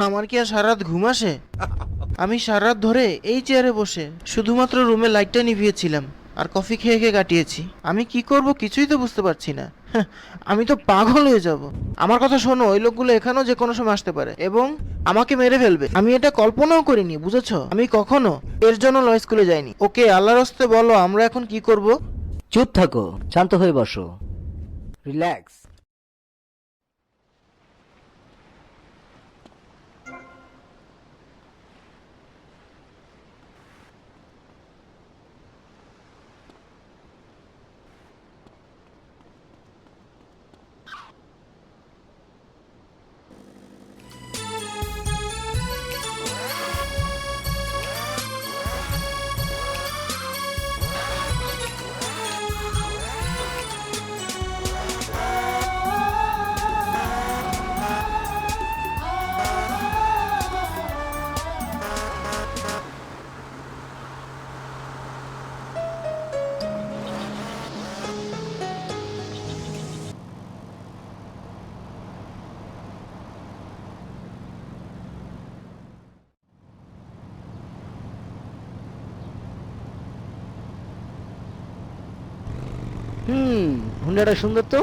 আমার কি আর সারা রাত ঘুম আসে? আমি সারা রাত ধরে এই চেয়ারে বসে শুধুমাত্র রুমে লাইটটা নিভিয়েছিলাম আর কফি খেয়ে খেয়ে কাটিয়েছি। আমি কি করব কিছুই তো বুঝতে পারছি না। হ্যাঁ, আমি তো পাগল হয়ে যাব। আমার কথা শোনো, ওই লোকগুলো এখানেও যে কোনো সময় আসতে পারে এবং আমাকে মেরে ফেলবে। আমি এটা কল্পনাও করিনি, বুঝেছো? আমি কখনো এর জন্য ল স্কুলে যাইনি। ওকে, আল্লাহর হস্তে বলো আমরা এখন কি করব? চুপ থাকো, শান্ত হয়ে বসো, রিল্যাক্স। হুন্ডাটা সুন্দর তো।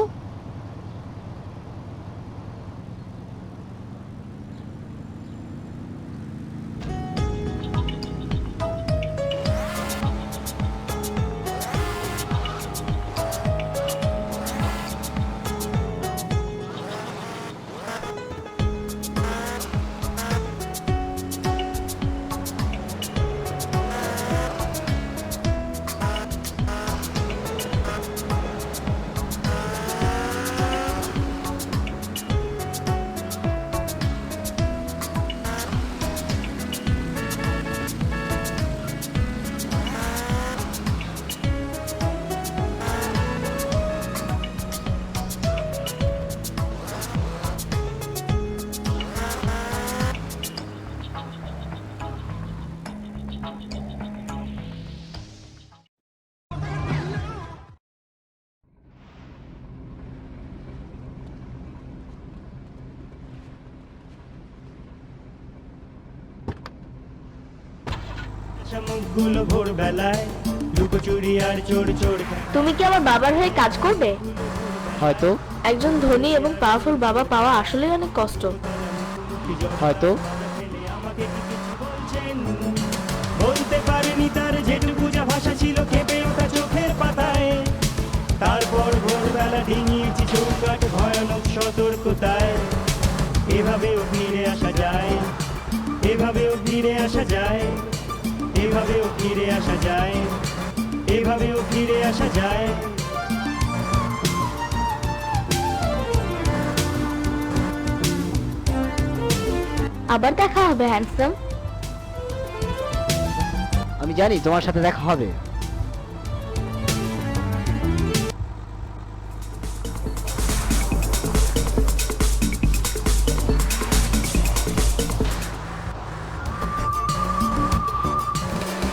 মুখগুলো ভোরবেলায় লুকোচুরি আর চোর চোর। তুমি কি আমার বাবার হয়ে কাজ করবে? হয়তো। একজন ধনী এবং পাওয়ারফুল বাবা পাওয়া আসলেই অনেক কষ্ট। হয়তো। আমাকে কি কিছু বলছেন? বলতে পারেনি তার যেটুকু যা ভাষা ছিল কেঁপে ওঠা চোখের পাতায়। তারপর ভোরবেলা ডিঙিয়েছি চৌকাঠ ভয়ানক সতর্কতায়। এভাবেও ফিরে আসা যায়, এভাবেও ফিরে আসা যায়, এভাবেও ফিরে আসা যায়, এভাবেও ফিরে আসা যায়। আবার দেখা হবে হ্যান্ডসাম। আমি জানি তোমার সাথে দেখা হবে।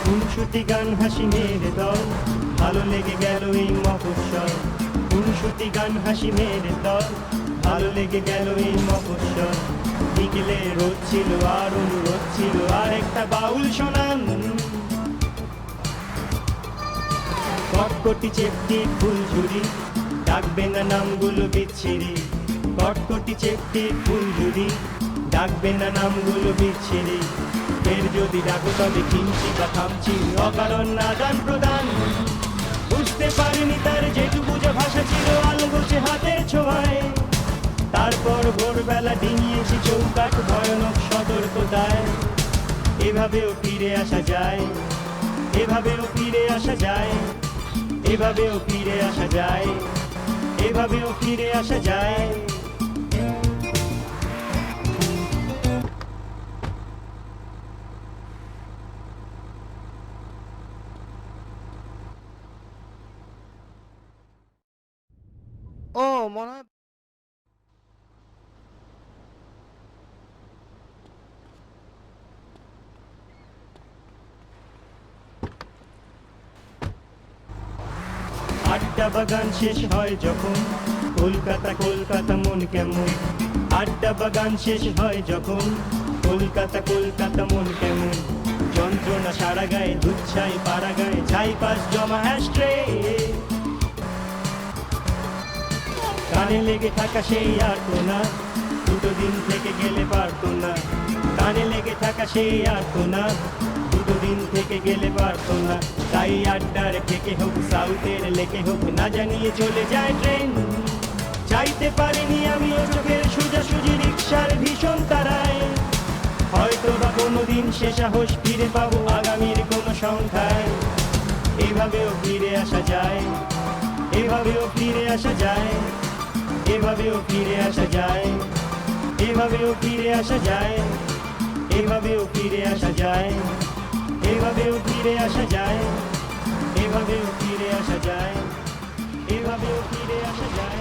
খুনসুটি গান হাসি মেরে দল, ভালো লেগে গেল এই মফস্বল। খুনসুটি গান হাসি মেরে দল, ভালো লেগে গেল এই মফস্বল। বিকেলে রোদ ছিল আর অনুরোধ ছিল আর একটা বাউল শোনান। কটকটি চেপটি ফুলঝুরি, ডাকবে না নামগুলো বিচ্ছিরি। কটকটি চেপটি ফুলঝুরি, ডাকবে না নামগুলো বিচ্ছিরি। ফের যদি ডাকো তবে কিনছি বা থামছি, অকারণ আদান প্রদান। বুঝতে পারিনি তার যেটুকু যা ভাষা ছিল আলগোছে হাতের ছোঁয়ায়। তারপর ভোরবেলা ডিঙিয়েছি চৌকাঠ ভয়ানক সতর্কতায়। এভাবেও ফিরে আসা যায়, এভাবেও ফিরে আসা যায়, এভাবেও ফিরে আসা যায়, এভাবেও ফিরে আসা যায়। ও মনে হয় আড্ডা বাগান শেষ হয় যখন, কলকাতা কলকাতা মন কেমন। আড্ডা বাগান শেষ হয় যখন, কলকাতা কলকাতা মন কেমন। যন্ত্রণা সারা গায়ে, দুচ্ছাই পাড়া গায়ে, ছাই পাশ জমা অ্যাশট্রে। কানে লেগে থাকা সেই আর্তনা, দুটো দিন থেকে গেলে পারতো না। কানে লেগে থাকা সেই আর্তনা, দুটো দিন থেকে গেলে পারতো না। তাই আড্ডার থেকে হোক, সাউথের লেকে হোক, না জানিয়ে চলে যায় ট্রেন। চাইতে পারিনি আমিও চোখের সোজাসুজি রিক্সার ভীষণ তারায়। হয়তো বা কোনোদিন সে সাহস ফিরে পাবো আগামীর কোনো সংখ্যায়। এভাবেও ফিরে আসা যায়, এভাবেও ফিরে আসা যায়, এভাবেও ফিরে আসা যায়, এভাবেও ফিরে আসা যায়, এভাবেও ফিরে আসা যায়, এভাবেও ফিরে আসা যায়, এভাবেও ফিরে আসা যায়, এভাবেও ফিরে আসা যায়, এভাবেও ফিরে আসা যায়।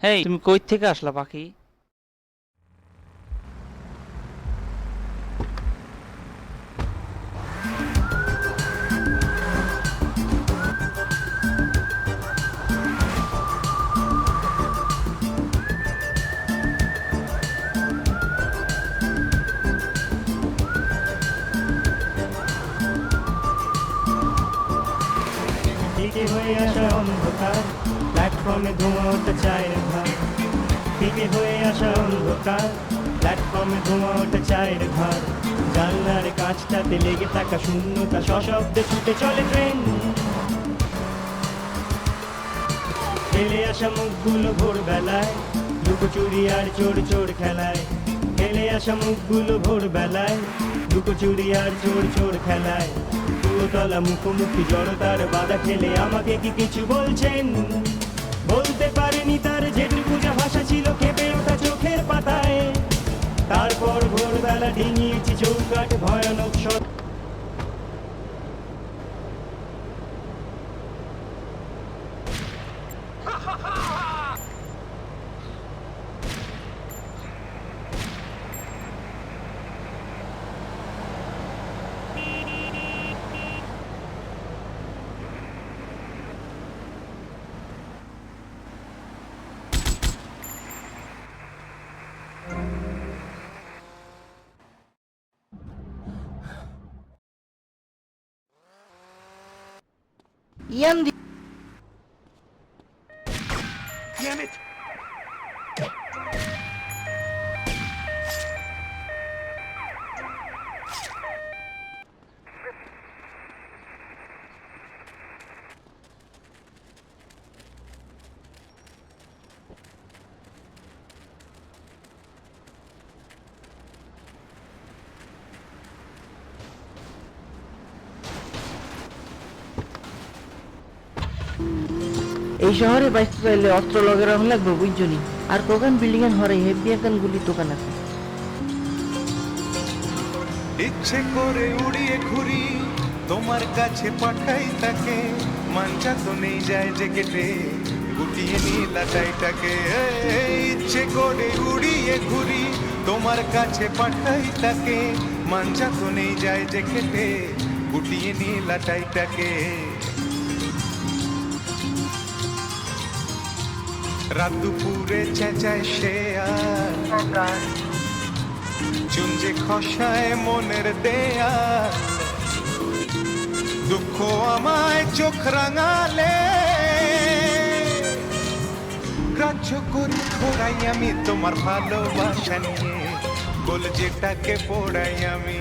হেই, তুমি কই থেকে আসলা পাখি? ফিকে হয়ে আসা অন্ধকার, প্ল্যাটফর্মে ধোঁয়া ওঠা চায়ের ঘর। ফিকে হয়ে আসা অন্ধকার, প্ল্যাটফর্মে ধোঁয়া ওঠা চায়ের ঘর। জানলার কাঁচটাতে লেগে থাকা শূন্যতা, সশব্দে ছুটে চলে ট্রেন। ফেলে আসা মুখগুলো ভোরবেলায়, লুকোচুরি আর চোর চোর খেলায়। ফেলে আসা মুখগুলো ভোরবেলায়, লুকোচুরি আর চোর চোর খেলায়। তলা মুখোমুখি জড়তার বাধা খেলে আমাকে কি কিছু বলছেন? বলতে পারেনি তার যেটুকু যা ভাষা ছিল কেঁপে ওঠা চোখের পাতায়। তারপর ভোরবেলা ডিঙিয়েছি চৌকাঠ ভয়ানক সৎ। ইয়ান দি এই শহরে বাইসতে চাইলে অস্ত্র লগে রাখা লাগবে বুঝছনি। আর কোকান বিল্ডিং এর হরে হেভি একান গুলি দোকান আছে। ইচ্ছে করে উড়িয়ে ঘুরি, তোমার কাছে পাঠাই তাকে। মাঞ্জা তো নেই যায় যে কেটে, গুটিয়ে নীলাটাইটাকে। ইচ্ছে করে উড়িয়ে ঘুরি, তোমার কাছে পাঠাই তাকে। মাঞ্জা তো নেই যায় যে কেটে, গুটিয়ে নীলাটাইটাকে। রাত দুপুরে চেঁচায় সে আর চুঞ্জে খসায় মনের দেয়া। দুঃখ আমায় চোখ রাঙালে, গ্রাহ্য করি খোড়াই আমি তোমার ভালোবাসা নিয়ে। বল যেটাকে পোড়াই আমি।